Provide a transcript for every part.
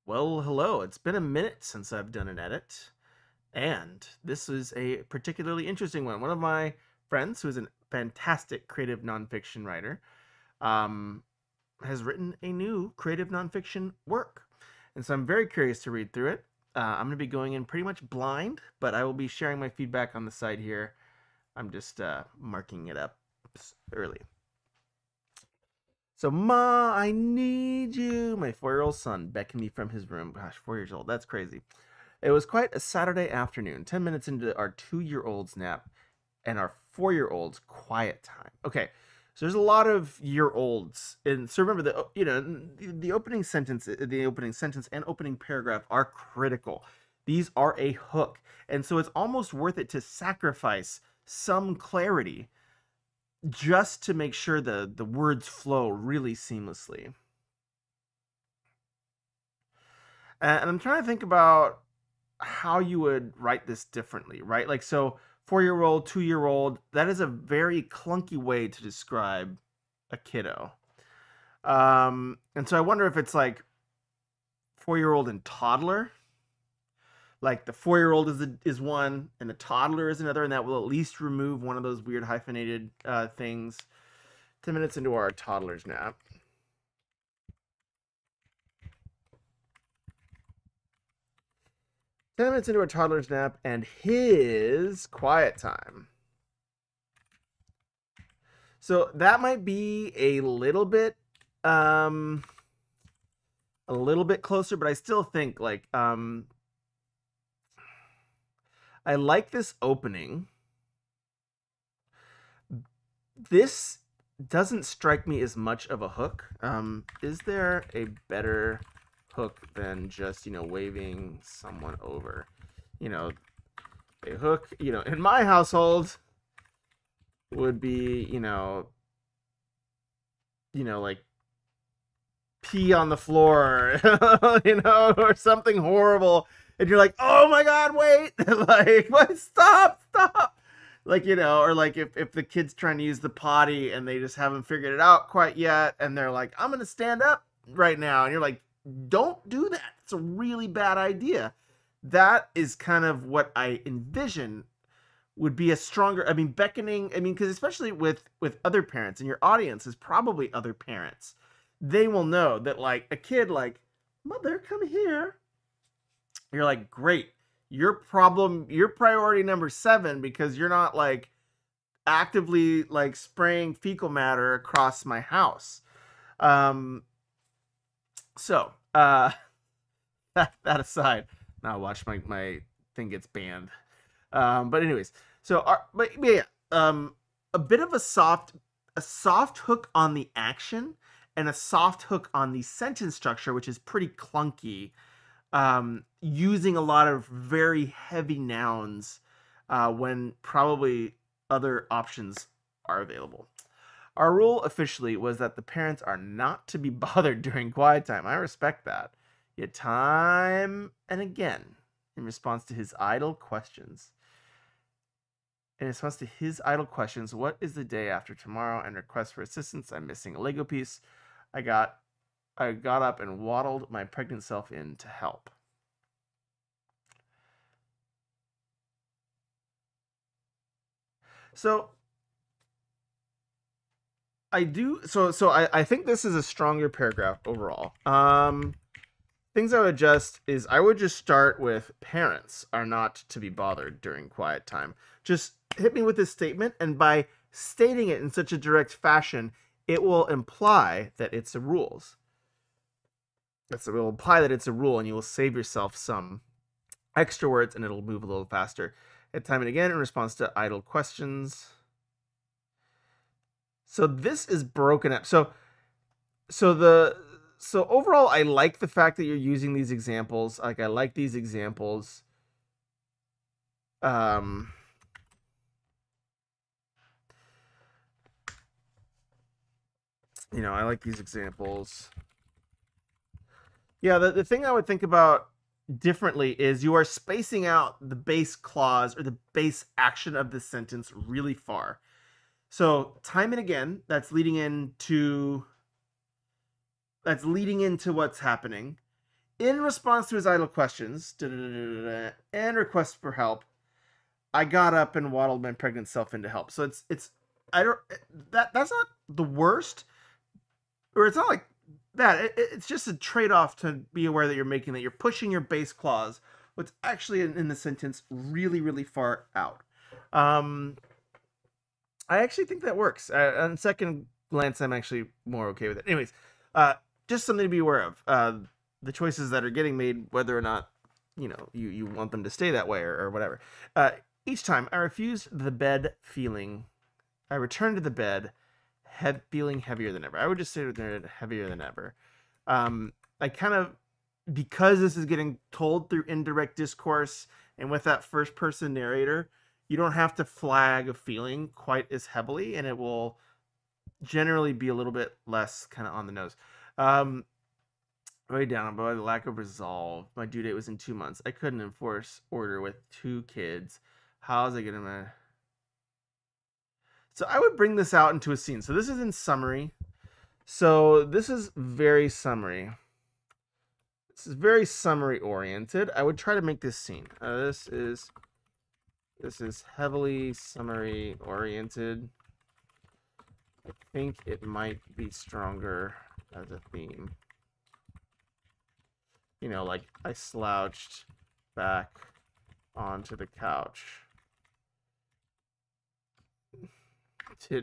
Well, hello. It's been a minute since I've done an edit, and this is a particularly interesting one. One of my friends, who is a fantastic creative nonfiction writer, um, has written a new creative nonfiction work. And so I'm very curious to read through it. I'm going to be going in pretty much blind, but I will be sharing my feedback on the side here. I'm just marking it up early. So, Ma, I need you. My 4-year-old son beckoned me from his room. Gosh, 4 years old. That's crazy. It was quite a Saturday afternoon, 10 minutes into our 2-year-old's nap and our 4-year-old's quiet time. Okay, so there's a lot of year olds. And so remember, the opening sentence, and opening paragraph are critical. These are a hook. And so it's almost worth it to sacrifice some clarity just to make sure the words flow really seamlessly. And I'm trying to think about how you would write this differently, right? Like, so 4-year-old, 2-year-old, that is a very clunky way to describe a kiddo. And so I wonder if it's like 4-year-old and toddler. Like the 4-year-old is one, and the toddler is another, and that will at least remove one of those weird hyphenated things. 10 minutes into our toddler's nap. Into a toddler's nap and his quiet time. So that might be a little bit closer, but I still think like I like this opening. This doesn't strike me as much of a hook. Is there a better hook than just, waving someone over? A hook, in my household would be, like pee on the floor, or something horrible. And you're like, oh my God, wait, like, what? Stop. Like, or like if the kid's trying to use the potty and they just haven't figured it out quite yet. And they're like, I'm going to stand up right now. And you're like, don't do that. It's a really bad idea. That is kind of what I envision would be a stronger, beckoning, because especially with other parents, and your audience is probably other parents, they will know that like a kid like, mother, come here. You're like, great. Your priority number 7, because you're not like actively like spraying fecal matter across my house. So that aside, now watch my thing gets banned. But anyways, so a bit of a soft hook on the action and a soft hook on the sentence structure, which is pretty clunky, using a lot of very heavy nouns when probably other options are available. Our rule officially was that the parents are not to be bothered during quiet time. I respect that. Yet time and again, in response to his idle questions, what is the day after tomorrow, and request for assistance? I'm missing a Lego piece. I got up and waddled my pregnant self in to help. So I think this is a stronger paragraph overall. Things I would adjust is I would just start with parents are not to be bothered during quiet time. Just hit me with this statement, and by stating it in such a direct fashion, it will imply that it's a rules. It will imply that it's a rule, and you will save yourself some extra words, and it'll move a little faster. At time and again, in response to idle questions. So this is broken up. So overall, I like the fact that you're using these examples. Like, I like these examples. I like these examples. Yeah, the thing I would think about differently is you are spacing out the base clause or the base action of the sentence really far. So time and again, that's leading into what's happening. In response to his idle questions and requests for help, I got up and waddled my pregnant self in to help. So it's I don't that's not the worst, or it's not like that. It's just a trade-off to be aware that you're making, that you're pushing your base clause, what's actually in the sentence, really, really far out. I actually think that works. On second glance, I'm actually more okay with it. Anyways, just something to be aware of. The choices that are getting made, whether or not you want them to stay that way or whatever. Each time I refused the bed feeling, I returned to the bed feeling heavier than ever. I would just say heavier than ever. I kind of, because this is getting told through indirect discourse and with that first person narrator, you don't have to flag a feeling quite as heavily, and it will generally be a little bit less kind of on the nose. Way down by the lack of resolve. My due date was in 2 months. I couldn't enforce order with 2 kids. How's it gonna? So I would bring this out into a scene. So this is in summary. So this is very summary. This is very summary oriented. I would try to make this scene. This is heavily summary oriented. I think it might be stronger as a theme. Like I slouched back onto the couch. I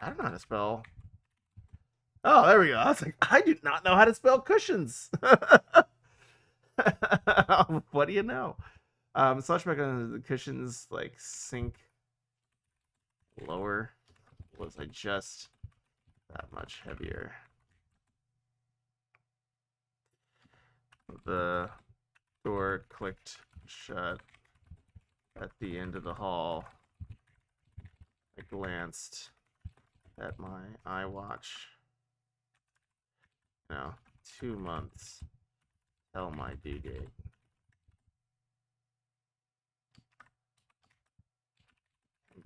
don't know how to spell. Oh, there we go. I was like, I do not know how to spell cushions. What do you know? Slouch back on the cushions, like sink lower. Was I just that much heavier? The door clicked shut at the end of the hall. I glanced at my iWatch. 2 months till my due date.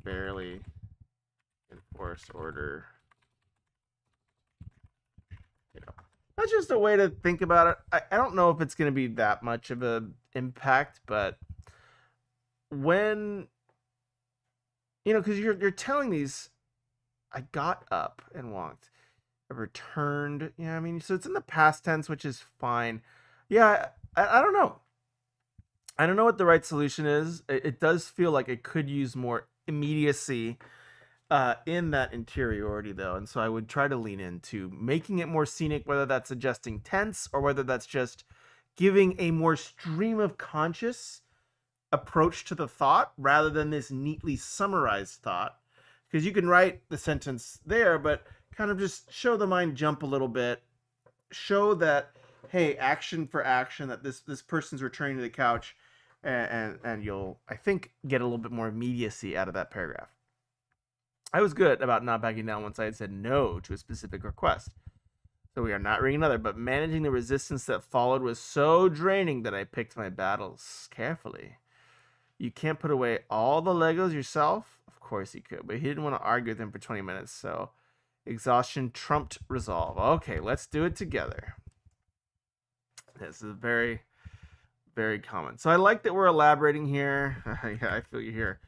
Barely enforce order. That's just a way to think about it. I don't know if it's going to be that much of an impact, but when because you're telling these, I got up and walked, I returned. So it's in the past tense, which is fine. I don't know. I don't know what the right solution is. It does feel like it could use more immediacy in that interiority, though, and so I would try to lean into making it more scenic, whether that's adjusting tense or whether that's just giving a more stream of conscious approach to the thought rather than this neatly summarized thought, because you can write the sentence there, but kind of just show the mind jump a little bit, show that, hey, action for action, that this person's returning to the couch, and you'll, I think, get a little bit more immediacy out of that paragraph. I was good about not backing down once I had said no to a specific request. So we are not reading another, but managing the resistance that followed was so draining that I picked my battles carefully. You can't put away all the Legos yourself? Of course he could, but he didn't want to argue with him for 20 minutes, so exhaustion trumped resolve. Okay, let's do it together. This is very, very common. So I like that we're elaborating here. Yeah, I feel you here.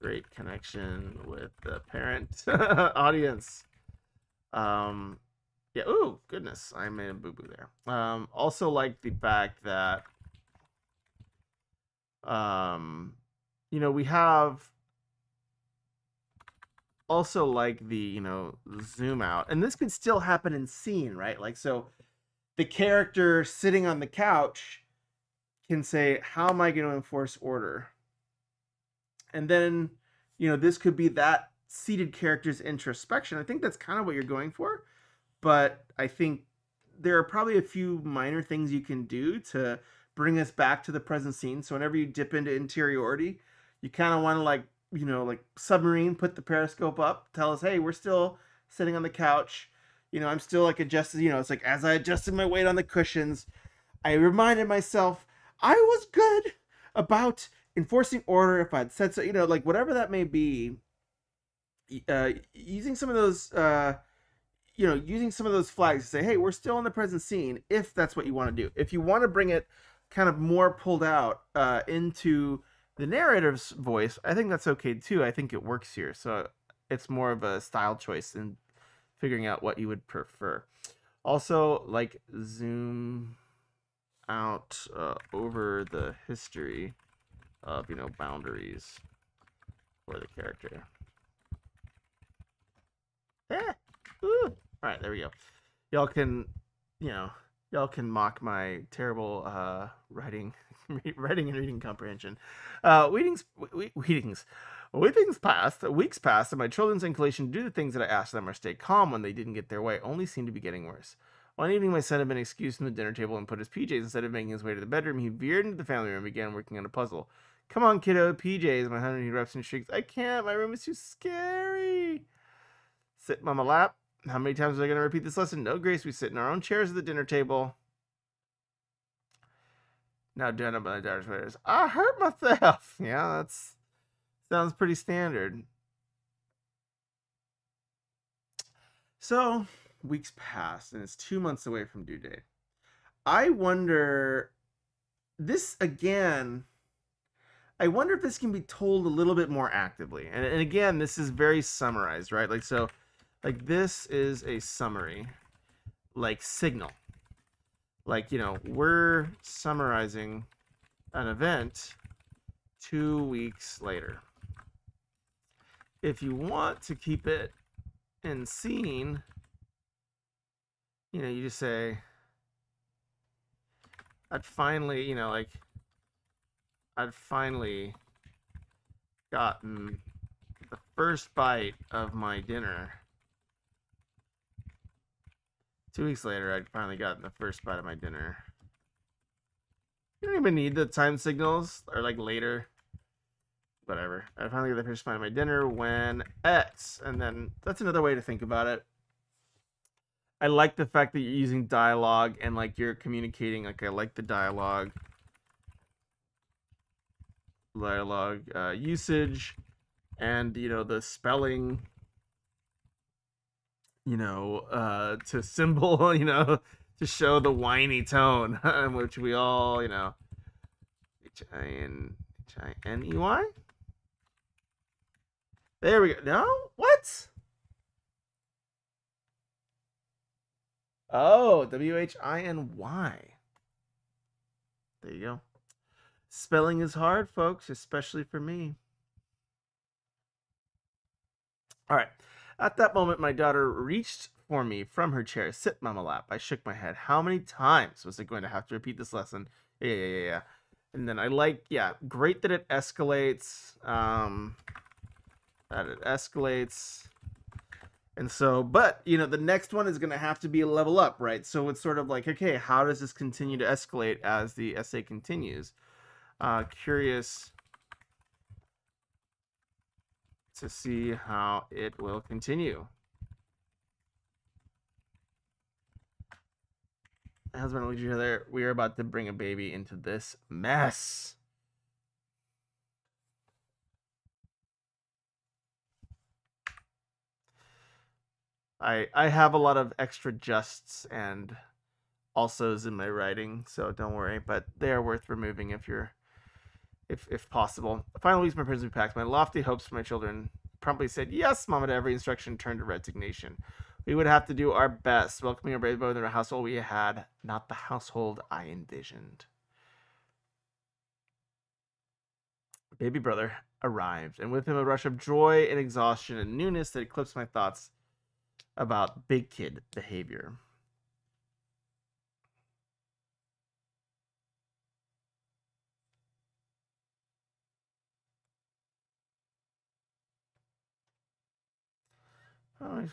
Great connection with the parent audience. Yeah. Oh goodness, I made a boo boo there. Also like the fact that we have also like the zoom out, and this could still happen in scene, right? Like, so the character sitting on the couch can say, how am I going to enforce order? And then, this could be that seated character's introspection. I think that's kind of what you're going for. But I think there are probably a few minor things you can do to bring us back to the present scene. So whenever you dip into interiority, you kind of want to like submarine, put the periscope up, tell us, hey, we're still sitting on the couch. I'm still like adjusted, it's like as I adjusted my weight on the cushions, I reminded myself I was good about enforcing order if I'd said so, you know, like whatever that may be. Using some of those, using some of those flags to say, hey, we're still in the present scene, if that's what you want to do. If you want to bring it kind of more pulled out into the narrator's voice, I think that's okay too. I think it works here. So it's more of a style choice than figuring out what you would prefer. Also, like, zoom out over the history of, boundaries for the character. Yeah. All right, there we go. Y'all can, y'all can mock my terrible writing and reading comprehension. Weeks passed, and my children's inclination to do the things that I asked them or stay calm when they didn't get their way only seemed to be getting worse. One evening, my son had been excused from the dinner table and put his PJs. Instead of making his way to the bedroom, he veered into the family room and began working on a puzzle. Come on, kiddo, PJs. My honey erupts and shrieks, I can't. My room is too scary. Sit in my lap. How many times are I going to repeat this lesson? No, Grace. We sit in our own chairs at the dinner table. Now done up by the daughter's waiters. I hurt myself. Yeah, that's sounds pretty standard. So weeks pass, and it's 2 months away from due date. I wonder, this again, I wonder if this can be told a little bit more actively. And again, this is very summarized, right? Like, so, like, this is a summary, like, signal. Like, we're summarizing an event 2 weeks later. If you want to keep it in scene, you just say, I'd finally gotten the first bite of my dinner. 2 weeks later, I'd finally gotten the first bite of my dinner. You don't even need the time signals, or like later. Whatever. I finally got the first bite of my dinner when X. And then that's another way to think about it. I like the fact that you're using dialogue and like you're communicating. Like, I like the dialogue usage and the spelling, to symbol, to show the whiny tone, which we all, Hiney. There we go. No? What? Oh, WHINY. There you go. Spelling is hard, folks, especially for me. All right. At that moment, my daughter reached for me from her chair. Sit, Mama lap. I shook my head. How many times was I going to have to repeat this lesson? Yeah. And then great that it escalates. And so, but, the next one is going to have to be a level up, right? So it's sort of like, okay, how does this continue to escalate as the essay continues? Curious to see how it will continue. Husband, would you hear there? We are about to bring a baby into this mess. I have a lot of extra justs and alsos in my writing, so don't worry. But they are worth removing if possible. Final weeks, my parents would be packed. My lofty hopes for my children promptly said yes, Mama, to every instruction turned to resignation. We would have to do our best, welcoming our baby boy into a household we had, not the household I envisioned. Baby brother arrived, and with him a rush of joy and exhaustion and newness that eclipsed my thoughts about big kid behavior. Oh,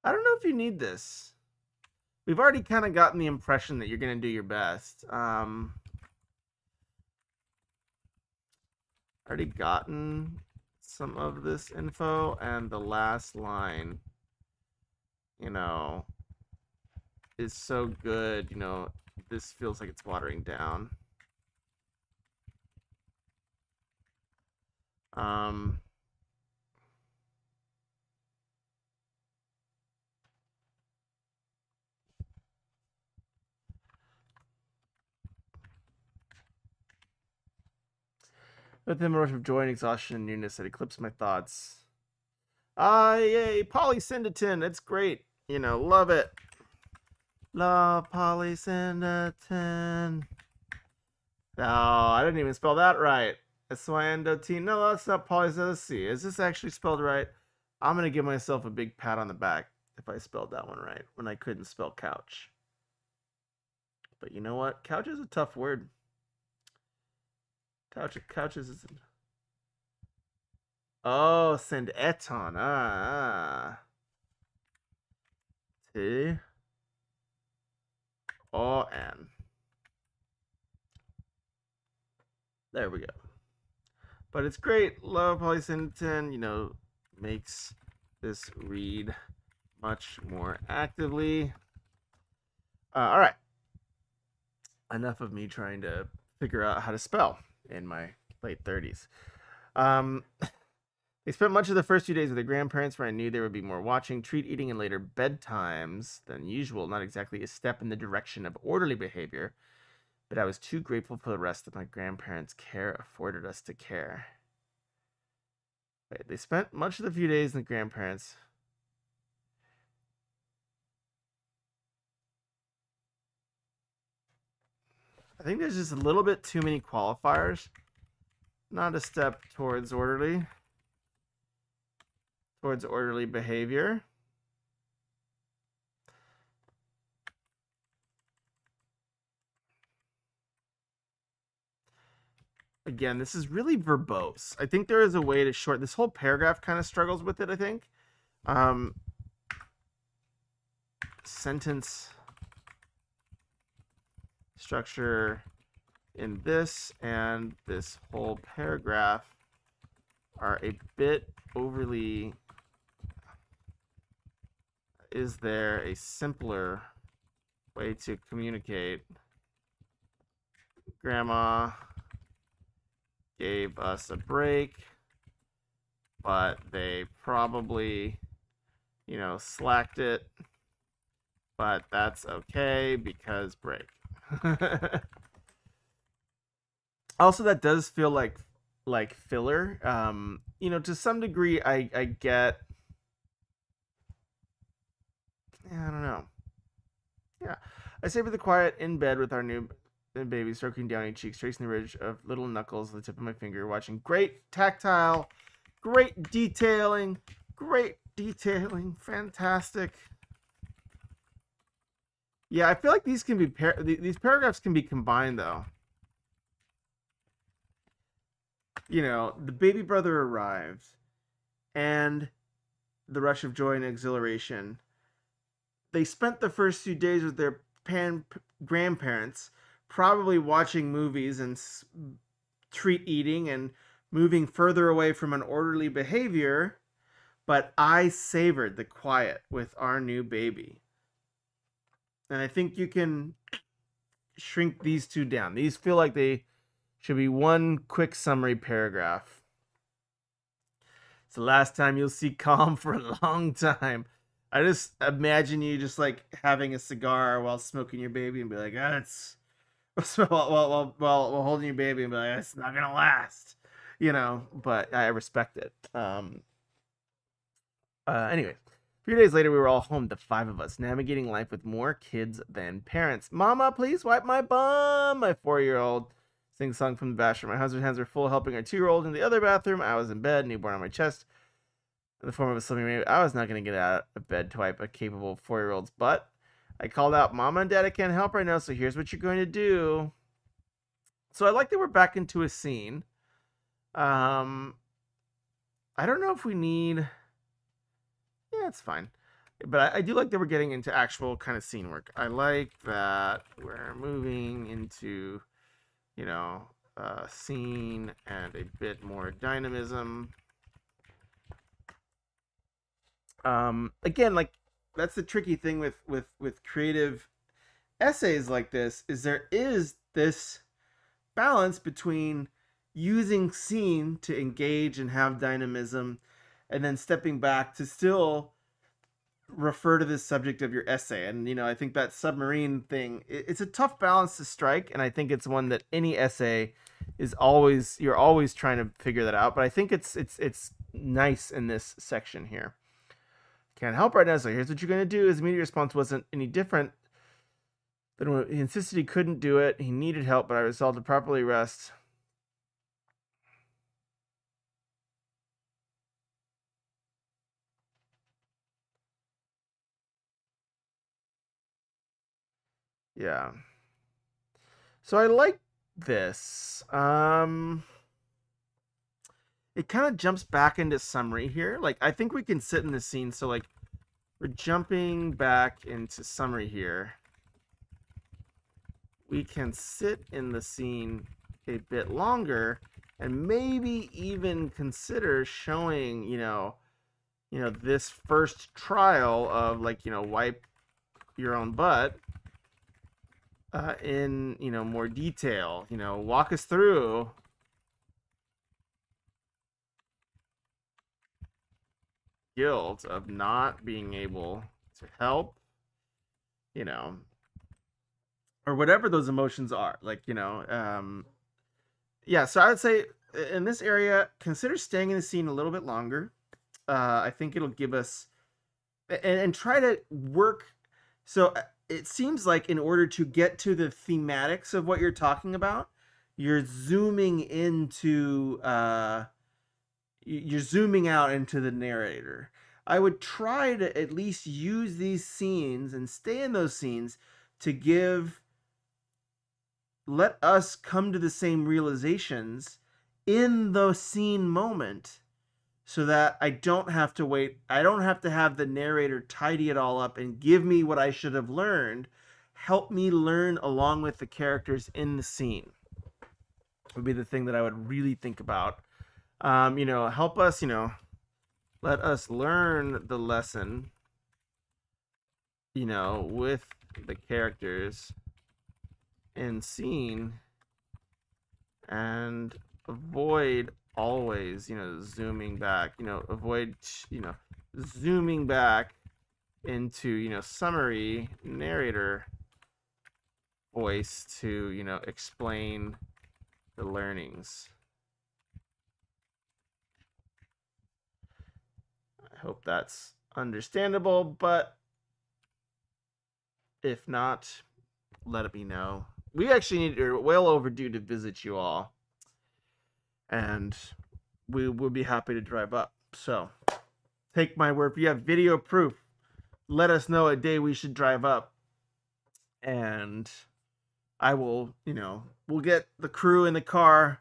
I don't know if you need this. We've already kind of gotten the impression that you're going to do your best. Already gotten some of this info, and the last line, is so good, you know, this feels like it's watering down. With him, a rush of joy and exhaustion and nearness that eclipsed my thoughts. Yay, Polysyndeton, it's great. You know, love it. Love Polysyndeton. No, I didn't even spell that right. Swandotine. No, that's not Polysyndeton. Is this actually spelled right? I'm going to give myself a big pat on the back if I spelled that one right when I couldn't spell couch. But you know what? Couch is a tough word. Couches is... Oh, Syndeton. T. O. N. There we go. But it's great. Love Polysyndeton, you know, makes this read much more actively. All right. Enough of me trying to figure out how to spell in my late 30s. They spent much of the first few days with their grandparents, where I knew there would be more watching, treat eating, and later bedtimes than usual. Not exactly a step in the direction of orderly behavior, but I was too grateful for the rest that my grandparents' care afforded us to care. Wait, they spent much of the few days with the grandparents. I think there's just a little bit too many qualifiers. Not a step towards orderly behavior. Again, this is really verbose. I think there is a way to short this whole paragraph. Kind of struggles with it, I think. Sentence structure in this and this whole paragraph are a bit overly... Is there a simpler way to communicate? Grandma gave us a break, but they probably, you know, slacked it. But that's okay because break. Also, that does feel like filler. You know, to some degree, I get. Yeah, I don't know. Yeah, I savor the quiet in bed with our new baby, stroking down each cheek, tracing the ridge of little knuckles with the tip of my finger, watching great tactile, great detailing, fantastic. Yeah, I feel like these can be these paragraphs can be combined though. You know, the baby brother arrives, and the rush of joy and exhilaration. They spent the first few days with their grandparents, probably watching movies and treat eating and moving further away from an orderly behavior, but I savored the quiet with our new baby. And I think you can shrink these two down. These feel like they should be one quick summary paragraph. It's the last time you'll see calm for a long time. I just imagine you just like having a cigar while smoking your baby and be like, it's while holding your baby and be like, it's not gonna last, you know. But I respect it. Anyway, a few days later, we were all home, the 5 of us, navigating life with more kids than parents. Mama, please wipe my bum. My 4-year-old sing-song from the bathroom. My husband's hands were full, helping our 2-year-old in the other bathroom. I was in bed, newborn on my chest, in the form of a slimming baby. I was not going to get out of bed to wipe a capable 4-year-old's butt. I called out, Mama and Dad, can't help right now, so here's what you're going to do. So I like that we're back into a scene. I don't know if we need... Yeah, it's fine. But I do like that we're getting into actual kind of scene work. I like that we're moving into, you know, scene and a bit more dynamism. Again, like that's the tricky thing with creative essays like this, is there is this balance between using scene to engage and have dynamism, and then stepping back to still refer to the subject of your essay. And I think that submarine thing, it's a tough balance to strike, and I think it's one that any essay is always, you're always trying to figure that out. But I think it's nice in this section here. Can't help right now, so here's what you're going to do. His immediate response wasn't any different than when he insisted he couldn't do it. He needed help, but I resolved to properly rest. Yeah. So I like this. It kind of jumps back into summary here. Like, I think we can sit in the scene. So, like, we're jumping back into summary here. We can sit in the scene a bit longer and maybe even consider showing, this first trial of, like, wipe your own butt in, more detail. Walk us through guilt of not being able to help, or whatever those emotions are. Like, yeah, so I would say in this area, consider staying in the scene a little bit longer. I think it'll give us, and try to work. So it seems like in order to get to the thematics of what you're talking about, you're zooming into, you're zooming out into the narrator. I would try to at least use these scenes and stay in those scenes to let us come to the same realizations in the scene moment, so that I don't have to wait. I don't have to have the narrator tidy it all up and give me what I should have learned. Help me learn along with the characters in the scene would be the thing that I would really think about. Help us, let us learn the lesson, with the characters in scene, and avoid always, zooming back, avoid, zooming back into, summary narrator voice to, explain the learnings. I hope that's understandable, but if not, let me know. We actually are well overdue to visit you all, and we will be happy to drive up. So take my word. If you have video proof, let us know a day we should drive up, and I will, we'll get the crew in the car.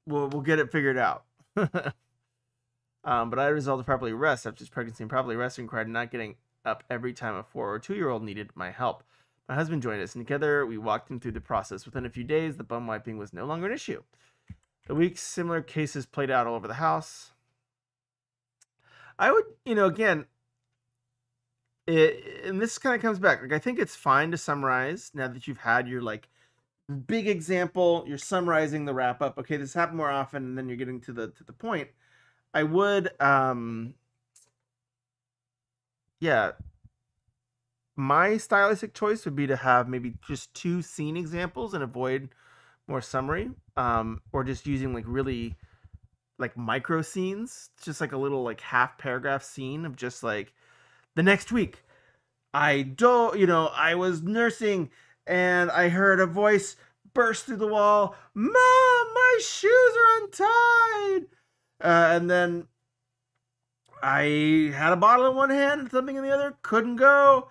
We'll get it figured out. But I resolved to properly rest after his pregnancy, and properly resting required not getting up every time a 4 or 2-year-old needed my help. My husband joined us, and together we walked him through the process. Within a few days, the bum wiping was no longer an issue. The weeks, similar cases played out all over the house. I would, again, and this kind of comes back. Like, I think it's fine to summarize now that you've had your, like, big example. You're summarizing the wrap up. Okay, this happened more often, and then you're getting to the point. I would, yeah, my stylistic choice would be to have maybe just 2 scene examples and avoid more summary, or just using like really like micro scenes, just like a little like half paragraph scene of just like the next week. I was nursing and I heard a voice burst through the wall. Mom, my shoes are untied. And then I had a bottle in one hand and something in the other. Couldn't go.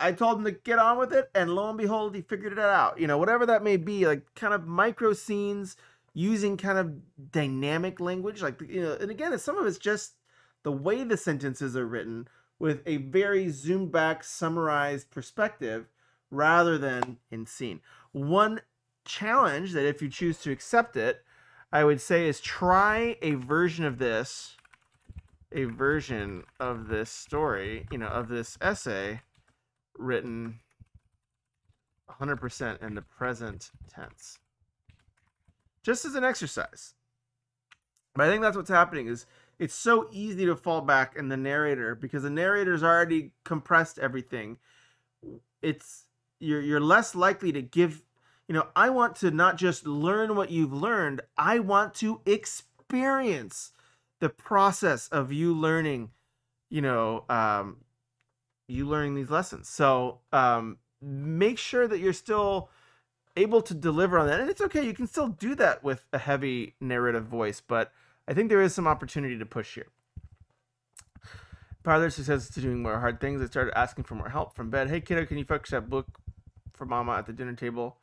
I told him to get on with it, and lo and behold, he figured it out. Whatever that may be, like kind of micro scenes, using kind of dynamic language, like, and again, some of it's just the way the sentences are written with a very zoomed back, summarized perspective rather than in scene. One challenge that, if you choose to accept it, I would say is try a version of this a version of this story, of this essay written 100% in the present tense. Just as an exercise. But I think that's what's happening is it's so easy to fall back in the narrator because the narrator's already compressed everything. You're less likely to give, I want to not just learn what you've learned, I want to experience the process of you learning, you learning these lessons. So make sure that you're still able to deliver on that. And it's okay, you can still do that with a heavy narrative voice, but I think there is some opportunity to push here. Part of their success to doing more hard things, I started asking for more help from bed. Hey kiddo, can you focus that book for mama at the dinner table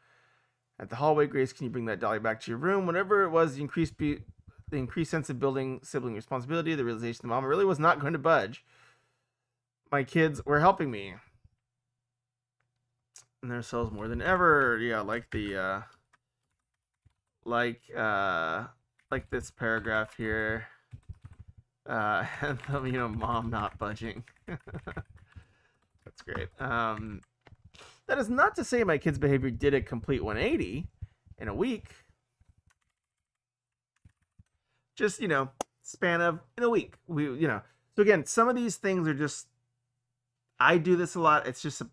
at the hallway? Grace, can you bring that dolly back to your room? Whatever it was, the increased sense of building sibling responsibility, the realization that mama really was not going to budge. My kids were helping me. And themselves more than ever. Yeah, like the like this paragraph here. And mom not budging. That's great. That is not to say my kids' behavior did a complete 180 in a week. Just, span of in a week. So again, some of these things are just, I do this a lot. It's just,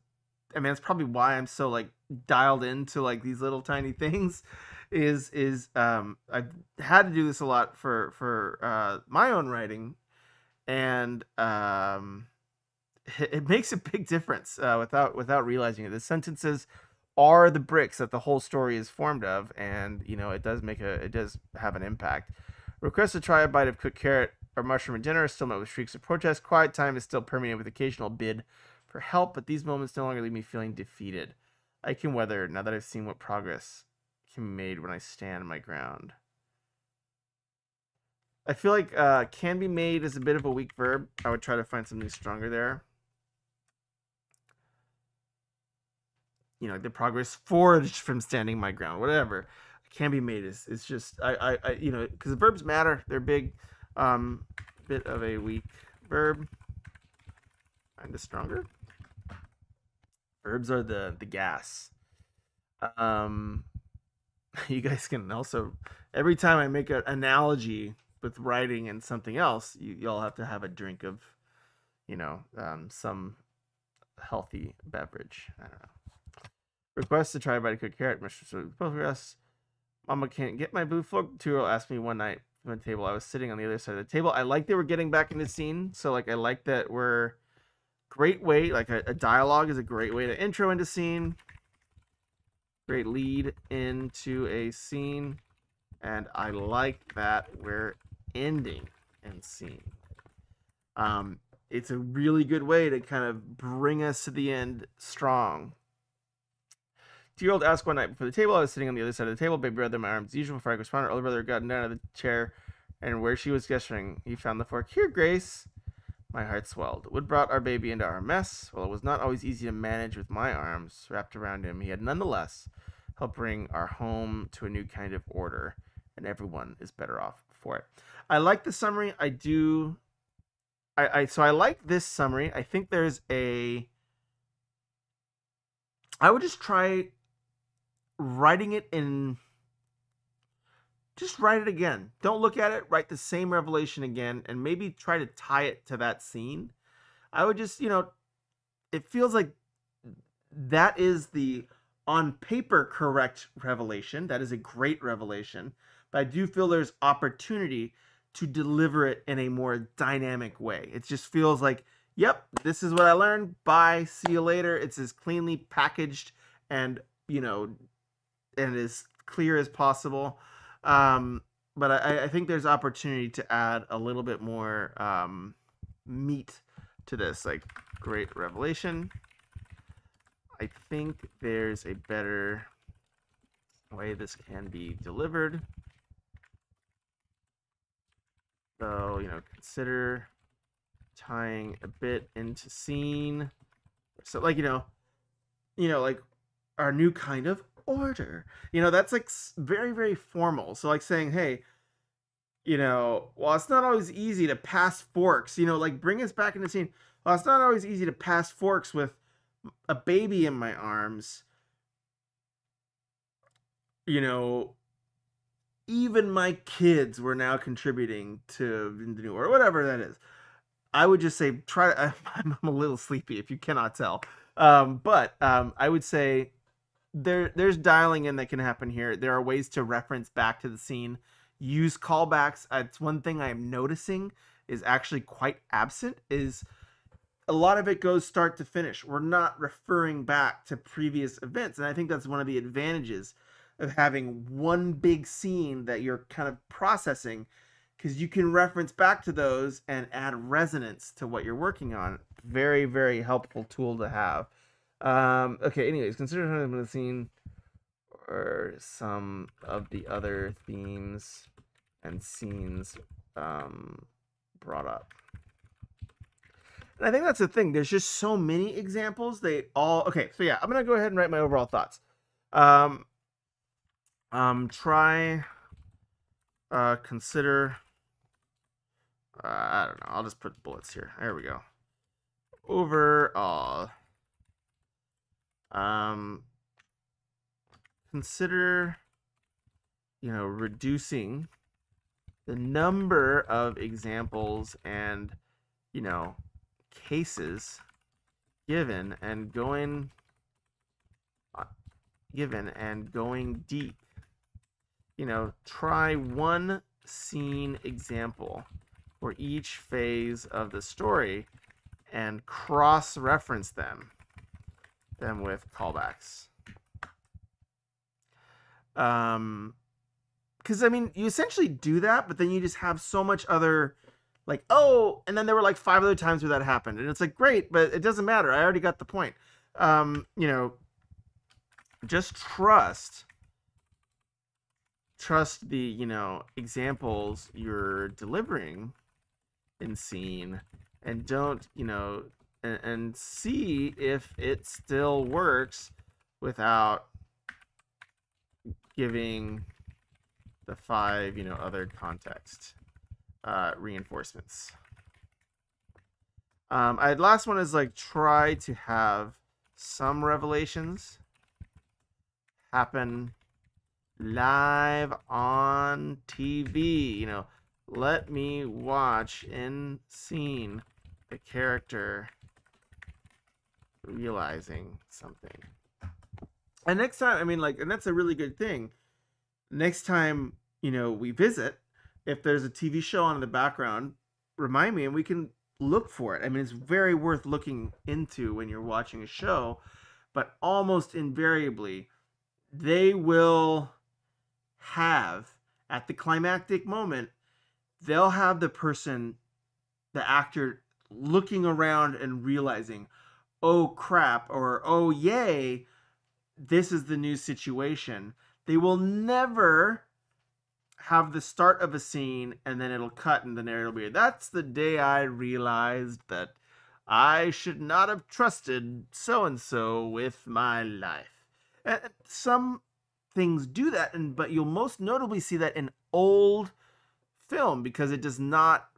it's probably why I'm so like dialed into like these little tiny things is I've had to do this a lot for my own writing, and it makes a big difference without realizing it. The sentences are the bricks that the whole story is formed of, and it does have an impact. Request to try a bite of cooked carrot or mushroom at dinner, still met with shrieks of protest. Quiet time is still permeated with occasional bid for help, but these moments no longer leave me feeling defeated. I can weather now that I've seen what progress can be made when I stand my ground. I feel like can be made is a bit of a weak verb. I would try to find something stronger there. The progress forged from standing my ground, whatever. Can be made is just because the verbs matter. They're big. Bit of a weak verb. Kind of stronger. Verbs are the gas. You guys can also, every time I make an analogy with writing and something else, y'all have to have a drink of, some healthy beverage. I don't know. Request to try by to cook carrot, Mr. Progress. Mama can't get my blue floor. 2-year-old asked me one night from the table. I was sitting on the other side of the table. I like that we're getting back into scene. So like I like that we're great way, like a dialogue is a great way to intro into scene. Great lead into a scene. And I like that we're ending in scene. It's a really good way to kind of bring us to the end strong. 2-year-old asked one night before the table. I was sitting on the other side of the table. Baby brother in my arms, usual. Before I could respond, her older brother had gotten down out of the chair, and where she was gesturing, he found the fork. Here, Grace. My heart swelled. Wood brought our baby into our mess. While it was not always easy to manage with my arms wrapped around him, he had nonetheless helped bring our home to a new kind of order, and everyone is better off for it. I like the summary. I do. So I like this summary. I think there's I would just try writing it in. Just write it again. Don't look at it. Write the same revelation again, and maybe try to tie it to that scene. I would just, it feels like that is the on paper correct revelation. That is a great revelation, but I do feel there's opportunity to deliver it in a more dynamic way. It just feels like, yep, this is what I learned. Bye. See you later. It's as cleanly packaged and, and as clear as possible. But I think there's opportunity to add a little bit more meat to this, like great revelation. I think there's a better way this can be delivered. So, consider tying a bit into scene. So, like, like our new kind of order. That's like very, very formal. So, like saying, hey, while it's not always easy to pass forks, like bring us back into the scene. While it's not always easy to pass forks with a baby in my arms, even my kids were now contributing to the new, or whatever that is. I would just say I'm a little sleepy if you cannot tell. But I would say there's dialing in that can happen here. There are ways to reference back to the scene, use callbacks. It's one thing I'm noticing is actually quite absent, is a lot of it goes start to finish. We're not referring back to previous events. And I think that's one of the advantages of having one big scene that you're kind of processing, because you can reference back to those and add resonance to what you're working on. Very, very helpful tool to have. Okay, anyways, consider the scene or some of the other themes and scenes brought up. And I think that's the thing. There's just so many examples. Okay, so yeah, I'm going to go ahead and write my overall thoughts. Consider, I don't know, I'll just put bullets here. There we go. Overall, consider, reducing the number of examples and, cases given and going deep. Try one scene example for each phase of the story and cross-reference them with callbacks. Because, you essentially do that, but then you just have so much other, and then there were 5 other times where that happened. And it's great, but it doesn't matter. I already got the point. Just trust the, examples you're delivering in scene, and don't, and see if it still works without giving the 5, other context reinforcements. Last one is try to have some revelations happen live on TV. Let me watch in scene the character realizing something. And next time, and that's a really good thing. Next time, we visit, if there's a TV show on in the background, remind me and we can look for it. It's very worth looking into when you're watching a show, but almost invariably, they will have, at the climactic moment, they'll have the actor looking around and realizing, oh crap, or oh yay, this is the new situation. They will never have the start of a scene and then it'll cut and the narrative will be, that's the day I realized that I should not have trusted so-and-so with my life. And some things do that, but you'll most notably see that in old film, because it does not,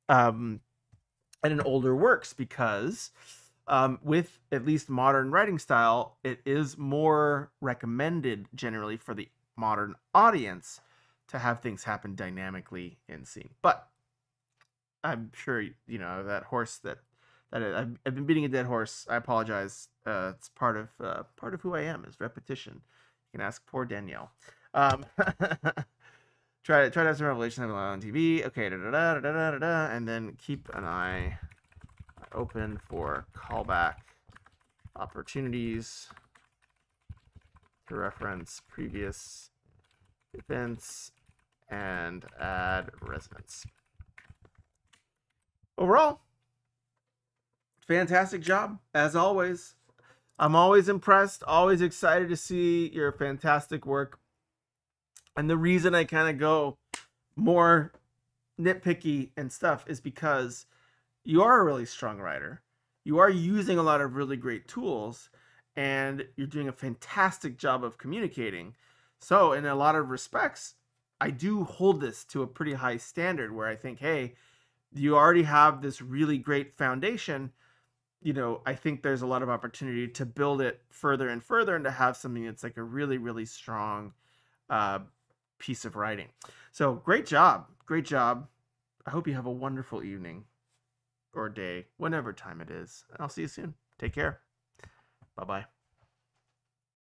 and in older works, because with at least modern writing style, it is more recommended generally for the modern audience to have things happen dynamically in scene. But I'm sure, that horse that I've been beating a dead horse. I apologize. It's part of who I am, is repetition. You can ask poor Danielle. Try to have some revelation on TV. Okay, and then keep an eye open for callback opportunities to reference previous events and add resonance. Overall, fantastic job, as always. I'm always impressed, always excited to see your fantastic work. And the reason I kind of go more nitpicky and stuff is because you are a really strong writer. You are using a lot of really great tools, and you're doing a fantastic job of communicating. So in a lot of respects, I do hold this to a pretty high standard where I think, hey, you already have this really great foundation. You know, I think there's a lot of opportunity to build it further and further and to have something that's like a really, really strong uh, piece of writing. So great job. Great job. I hope you have a wonderful evening or day, whenever time it is. And I'll see you soon. Take care. Bye-bye.